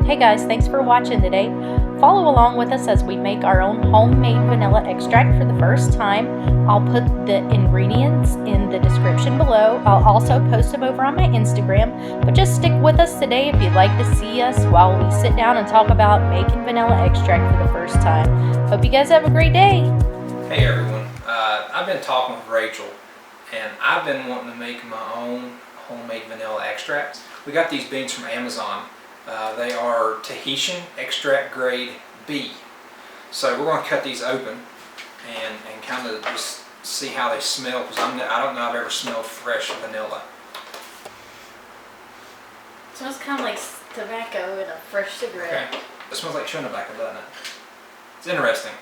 Hey guys, thanks for watching today. Follow along with us as we make our own homemade vanilla extract for the first time. I'll put the ingredients in the description below. I'll also post them over on my Instagram, but just stick with us today if you'd like to see us while we sit down and talk about making vanilla extract for the first time. Hope you guys have a great day. Hey everyone, I've been talking with Rachel and I've been wanting to make my own homemade vanilla extract. We got these beans from Amazon. They are Tahitian extract grade B. So we're going to cut these open and kind of just see how they smell, because I don't know I've ever smelled fresh vanilla. It smells kind of like tobacco and a fresh cigarette. Okay. It smells like chewing tobacco, doesn't it? It's interesting.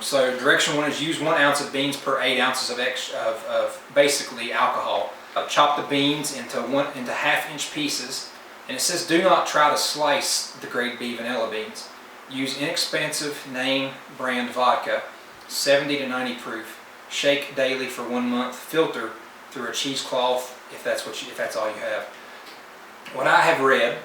So direction 1 is use 1 ounce of beans per 8 ounces of basically alcohol. Chop the beans into 1.5-inch pieces. And it says do not try to slice the grade B vanilla beans. Use inexpensive name brand vodka, 70 to 90 proof. Shake daily for 1 month. Filter through a cheesecloth if that's all you have. What I have read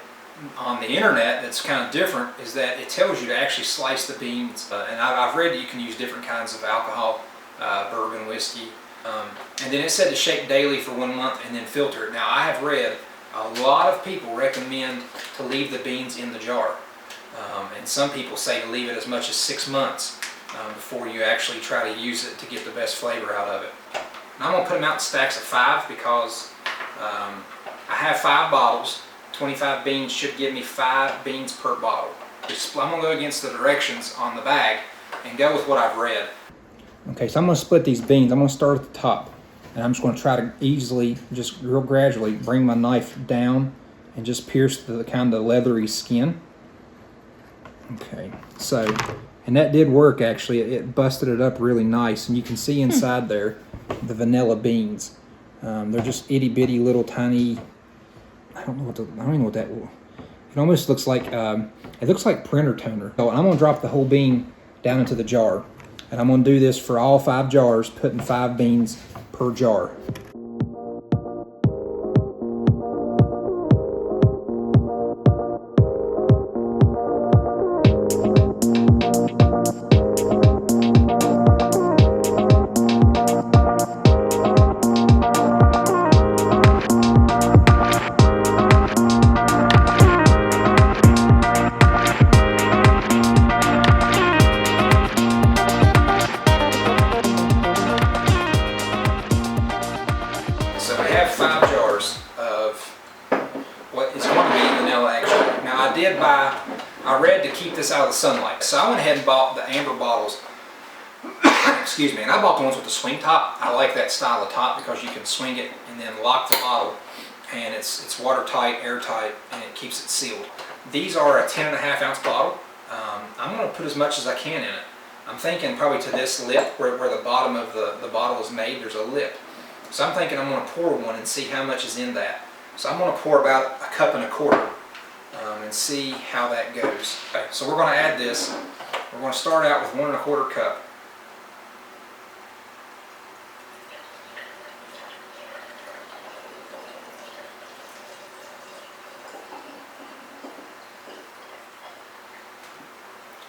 on the internet that's kind of different is that it tells you to actually slice the beans. And I've read that you can use different kinds of alcohol, bourbon, whiskey. And then it said to shake daily for 1 month and then filter it. Now I have read a lot of people recommend to leave the beans in the jar. And some people say to leave it as much as 6 months before you actually try to use it to get the best flavor out of it. And I'm going to put them out in stacks of 5 because I have 5 bottles. 25 beans should give me 5 beans per bottle. I'm going to go against the directions on the bag and go with what I've read. Okay, so I'm going to split these beans. I'm going to start at the top. And I'm just going to try to easily, just real gradually, bring my knife down and just pierce the kind of leathery skin. Okay, so, and that did work actually. It busted it up really nice, and you can see inside there the vanilla beans. They're just itty bitty little tiny. I don't even know what that. It almost looks like it looks like printer toner. So I'm going to drop the whole bean down into the jar, and I'm going to do this for all 5 jars, putting 5 beans per jar. So I have 5 jars of what is going to be vanilla extract. Now I read to keep this out of the sunlight. So I went ahead and bought the amber bottles. Excuse me, and I bought the ones with the swing top. I like that style of top because you can swing it and then lock the bottle. And it's watertight, airtight, and it keeps it sealed. These are a 10.5 ounce bottle. I'm going to put as much as I can in it. I'm thinking probably to this lip where the bottom of the bottle is made, there's a lip. So I'm thinking I'm going to pour one and see how much is in that. So I'm going to pour about 1.25 cups and see how that goes. Okay, so we're going to add this. We're going to start out with 1.25 cups.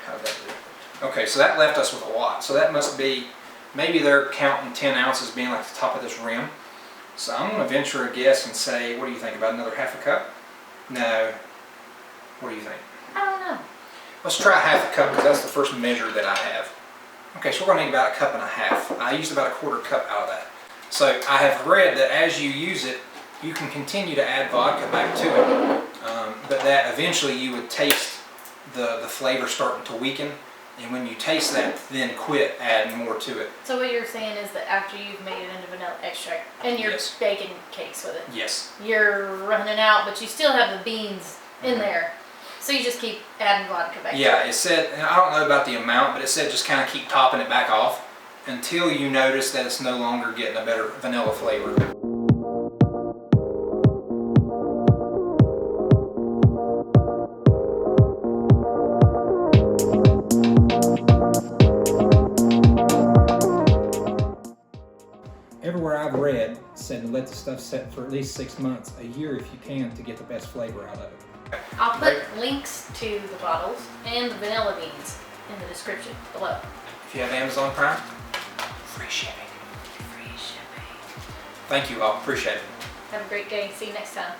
How'd that do? Okay, so that left us with a lot. So that must be, maybe they're counting 10 ounces being like the top of this rim. So I'm going to venture a guess and say, what do you think, about another 1/2 cup? No. What do you think? I don't know. Let's try 1/2 cup because that's the first measure that I have. Okay, so we're going to need about 1.5 cups. I used about 1/4 cup out of that. So I have read that as you use it, you can continue to add vodka back to it, but that eventually you would taste the flavor starting to weaken. And when you taste that, then quit adding more to it. So what you're saying is that after you've made it into vanilla extract and you're Yes. baking cakes with it, Yes. you're running out, but you still have the beans in there. So you just keep adding vodka back to Yeah, it. it said, and I don't know about the amount, but it said just kind of keep topping it back off until you notice that it's no longer getting a better vanilla flavor. Everywhere I've read said to let the stuff set for at least 6 months, a year if you can, to get the best flavor out of it. I'll put links to the bottles and the vanilla beans in the description below. If you have Amazon Prime, free shipping. Free shipping. Thank you all. Appreciate it. Have a great day. See you next time.